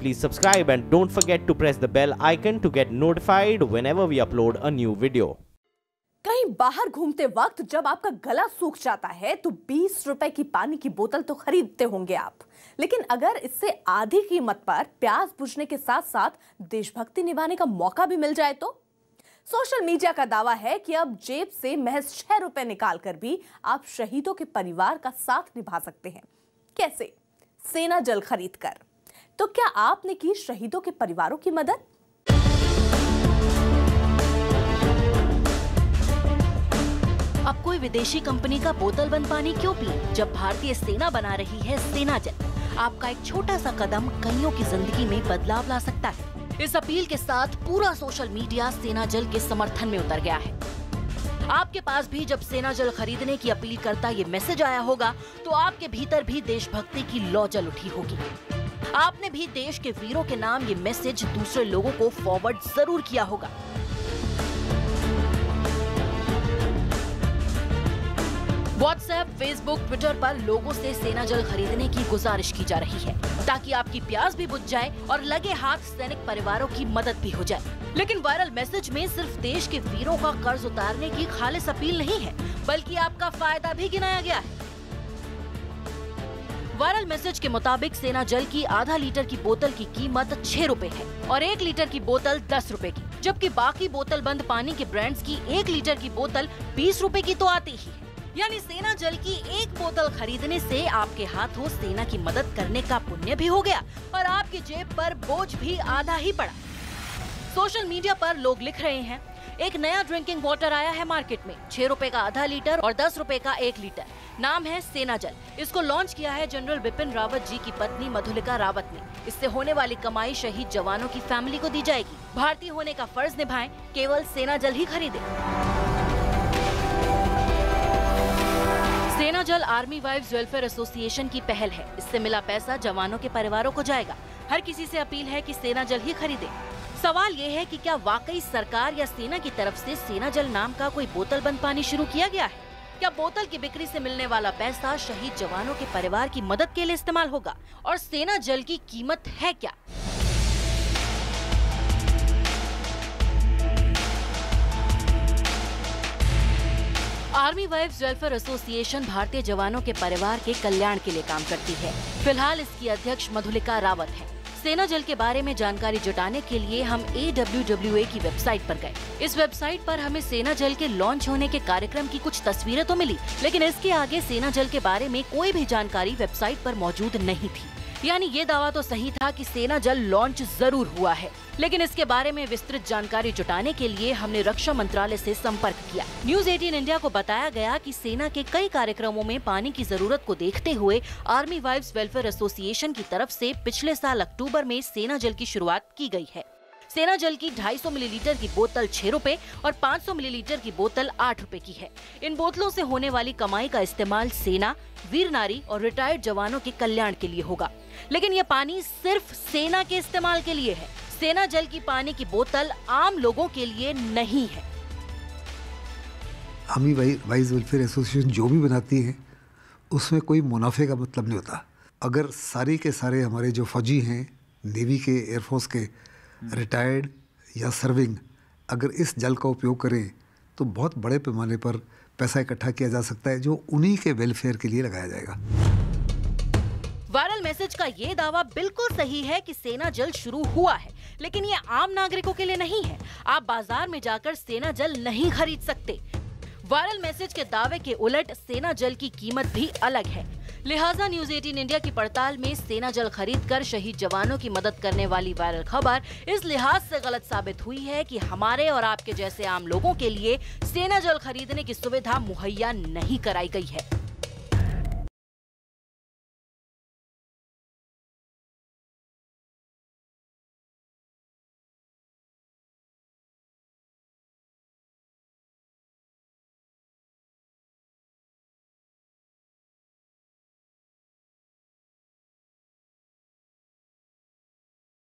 please subscribe and don't forget to press the bell icon to get notified whenever we upload a new video. कहीं बाहर घूमते वक्त जब आपका गला सूख जाता है तो 20 रुपए की पानी की बोतल तो खरीदते होंगे आप, लेकिन अगर इससे आधी कीमत पर प्यास बुझने के साथ साथ देशभक्ति निभाने का मौका भी मिल जाए तो? सोशल मीडिया का दावा है कि अब जेब से महज 6 रुपए निकालकर भी आप शहीदों के परिवार का साथ निभा सकते हैं। कैसे? सेना जल खरीदकर। तो क्या आपने की शहीदों के परिवारों की मदद? अब कोई विदेशी कंपनी का बोतल बंद पानी क्यों पिए जब भारतीय सेना बना रही है सेना जल। आपका एक छोटा सा कदम कईयों की जिंदगी में बदलाव ला सकता है। इस अपील के साथ पूरा सोशल मीडिया सेना जल के समर्थन में उतर गया है। आपके पास भी जब सेना जल खरीदने की अपील करता ये मैसेज आया होगा तो आपके भीतर भी देशभक्ति की लौ जल उठी होगी। आपने भी देश के वीरों के नाम ये मैसेज दूसरे लोगों को फॉरवर्ड जरूर किया होगा। व्हाट्सएप, फेसबुक, ट्विटर पर लोगों से सेना जल खरीदने की गुजारिश की जा रही है ताकि आपकी प्यास भी बुझ जाए और लगे हाथ सैनिक परिवारों की मदद भी हो जाए। लेकिन वायरल मैसेज में सिर्फ देश के वीरों का कर्ज उतारने की खालिस अपील नहीं है, बल्कि आपका फायदा भी गिनाया गया है। वायरल मैसेज के मुताबिक सेना जल की आधा लीटर की बोतल की कीमत 6 रुपए है और 1 लीटर की बोतल 10 रुपए की, जबकि बाकी बोतल बंद पानी के ब्रांड्स की 1 लीटर की बोतल 20 रुपए की तो आती ही है। यानी सेना जल की एक बोतल खरीदने से आपके हाथों सेना की मदद करने का पुण्य भी हो गया और आपकी जेब पर बोझ भी आधा ही पड़ा। सोशल मीडिया पर लोग लिख रहे हैं, एक नया ड्रिंकिंग वाटर आया है मार्केट में, 6 रुपए का आधा लीटर और 10 रुपए का 1 लीटर। नाम है सेना जल। इसको लॉन्च किया है जनरल बिपिन रावत जी की पत्नी मधुलिका रावत ने। इससे होने वाली कमाई शहीद जवानों की फैमिली को दी जाएगी। भारतीय होने का फर्ज निभाएं, केवल सेना जल ही खरीदें। सेना जल आर्मी वाइव्स वेलफेयर एसोसिएशन की पहल है। इससे मिला पैसा जवानों के परिवारों को जाएगा। हर किसी से अपील है कि सेना जल ही खरीदे। सवाल ये है कि क्या वाकई सरकार या सेना की तरफ से सेना जल नाम का कोई बोतल बंद पानी शुरू किया गया है? क्या बोतल की बिक्री से मिलने वाला पैसा शहीद जवानों के परिवार की मदद के लिए इस्तेमाल होगा? और सेना जल की कीमत है क्या? आर्मी वाइव्स वेलफेयर एसोसिएशन भारतीय जवानों के परिवार के कल्याण के लिए काम करती है। फिलहाल इसकी अध्यक्ष मधुलिका रावत है। सेना जल के बारे में जानकारी जुटाने के लिए हम AWWA की वेबसाइट पर गए। इस वेबसाइट पर हमें सेना जल के लॉन्च होने के कार्यक्रम की कुछ तस्वीरें तो मिली, लेकिन इसके आगे सेना जल के बारे में कोई भी जानकारी वेबसाइट पर मौजूद नहीं थी। यानी ये दावा तो सही था कि सेना जल लॉन्च जरूर हुआ है, लेकिन इसके बारे में विस्तृत जानकारी जुटाने के लिए हमने रक्षा मंत्रालय से संपर्क किया। न्यूज 18 इंडिया को बताया गया कि सेना के कई कार्यक्रमों में पानी की जरूरत को देखते हुए आर्मी वाइव्स वेलफेयर एसोसिएशन की तरफ से पिछले साल अक्टूबर में सेना जल की शुरुआत की गई है। सेना जल की 250 मिलीलीटर की बोतल 6 रुपए और 500 मिलीलीटर की बोतल 8 रुपए की है। इन बोतलों से होने वाली कमाई का इस्तेमाल सेना, वीर नारी और रिटायर्ड जवानों के कल्याण के लिए होगा। लेकिन ये पानी सिर्फ सेना के इस्तेमाल के लिए है। सेना जल की पानी की बोतल आम लोगों के लिए नहीं है। आर्मी वाइव्स वेलफेयर एसोसिएशन जो भी बनाती है उसमें कोई मुनाफे का मतलब नहीं होता। अगर सारे के सारे हमारे जो फौजी हैं, नेवी के, एयरफोर्स के, रिटायर्ड या सर्विंग, अगर इस जल का उपयोग करें तो बहुत बड़े पैमाने पर पैसा इकट्ठा किया जा सकता है जो उन्हीं के वेलफेयर के लिए लगाया जाएगा। वायरल मैसेज का ये दावा बिल्कुल सही है कि सेना जल शुरू हुआ है, लेकिन ये आम नागरिकों के लिए नहीं है। आप बाजार में जाकर सेना जल नहीं खरीद सकते। वायरल मैसेज के दावे के उलट सेना जल की कीमत भी अलग है। लिहाजा न्यूज 18 इंडिया की पड़ताल में सेना जल खरीदकर शहीद जवानों की मदद करने वाली वायरल खबर इस लिहाज से गलत साबित हुई है कि हमारे और आपके जैसे आम लोगों के लिए सेना जल खरीदने की सुविधा मुहैया नहीं कराई गई है।